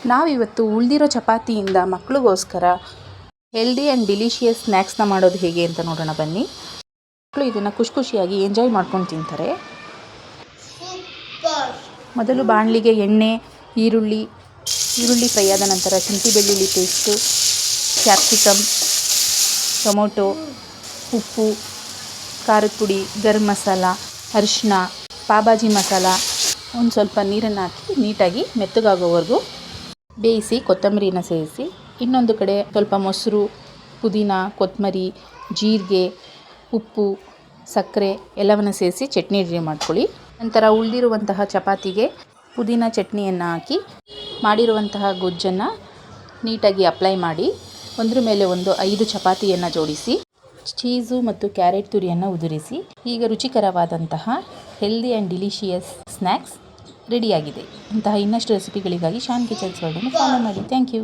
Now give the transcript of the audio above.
ನಾವಿವತ್ತು ಉಳಿದಿರೋ ಚಪಾತಿಯಿಂದ ಮಕ್ಕಳಿಗೋಸ್ಕರ ಹೆಲ್ದಿ ಆ್ಯಂಡ್ ಡಿಲಿಷಿಯಸ್ ಸ್ನ್ಯಾಕ್ಸ್ನ ಮಾಡೋದು ಹೇಗೆ ಅಂತ ನೋಡೋಣ ಬನ್ನಿ. ಮಕ್ಕಳು ಇದನ್ನು ಖುಷಿಯಾಗಿ ಎಂಜಾಯ್ ಮಾಡ್ಕೊಂಡು ತಿಂತಾರೆ. ಮೊದಲು ಬಾಣಲಿಗೆ ಎಣ್ಣೆ, ಈರುಳ್ಳಿ ಫ್ರೈ ಆದ ನಂತರ ಶುಂಠಿ ಬೆಳ್ಳುಳ್ಳಿ ಪೇಸ್ಟು, ಕ್ಯಾಪ್ಸಿಕಮ್, ಟೊಮೊಟೊ, ಉಪ್ಪು, ಖಾರದ ಪುಡಿ, ಗರಂ ಮಸಾಲ, ಅರಿಶಿನ, ಪಾವ್ ಮಸಾಲ, ಒಂದು ಸ್ವಲ್ಪ ನೀರನ್ನು ಹಾಕಿ ನೀಟಾಗಿ ಮೆತ್ತಗಾಗೋವರೆಗೂ ಬೇಯಿಸಿ ಕೊತ್ತಂಬರಿನ ಸೇರಿಸಿ, ಇನ್ನೊಂದು ಕಡೆ ಸ್ವಲ್ಪ ಮೊಸರು, ಪುದೀನ, ಕೊತ್ತಂಬರಿ, ಜೀರಿಗೆ, ಉಪ್ಪು, ಸಕ್ಕರೆ ಎಲ್ಲವನ್ನು ಸೇರಿಸಿ ಚಟ್ನಿ ರೆಡಿ ಮಾಡ್ಕೊಳ್ಳಿ. ನಂತರ ಉಳಿದಿರುವಂತಹ ಚಪಾತಿಗೆ ಪುದೀನ ಚಟ್ನಿಯನ್ನು ಹಾಕಿ ಮಾಡಿರುವಂತಹ ಗೊಜ್ಜನ್ನು ನೀಟಾಗಿ ಅಪ್ಲೈ ಮಾಡಿ ಒಂದ್ರ ಮೇಲೆ ಒಂದು 5 ಚಪಾತಿಯನ್ನು ಜೋಡಿಸಿ ಚೀಸು ಮತ್ತು ಕ್ಯಾರೆಟ್ ತುರಿಯನ್ನು ಉದುರಿಸಿ, ಈಗ ರುಚಿಕರವಾದಂತಹ ಹೆಲ್ದಿ ಆ್ಯಂಡ್ ಡಿಲಿಷಿಯಸ್ ಸ್ನ್ಯಾಕ್ಸ್ ರೆಡಿಯಾಗಿದೆ. ಇಂತಹ ಇನ್ನಷ್ಟು ರೆಸಿಪಿಗಳಿಗಾಗಿ ಶಾನ್ ಕಿಚನ್ಸ್ ವರ್ಲ್ಡನ್ನು ಫಾಲೋ ಮಾಡಿ. Thank you.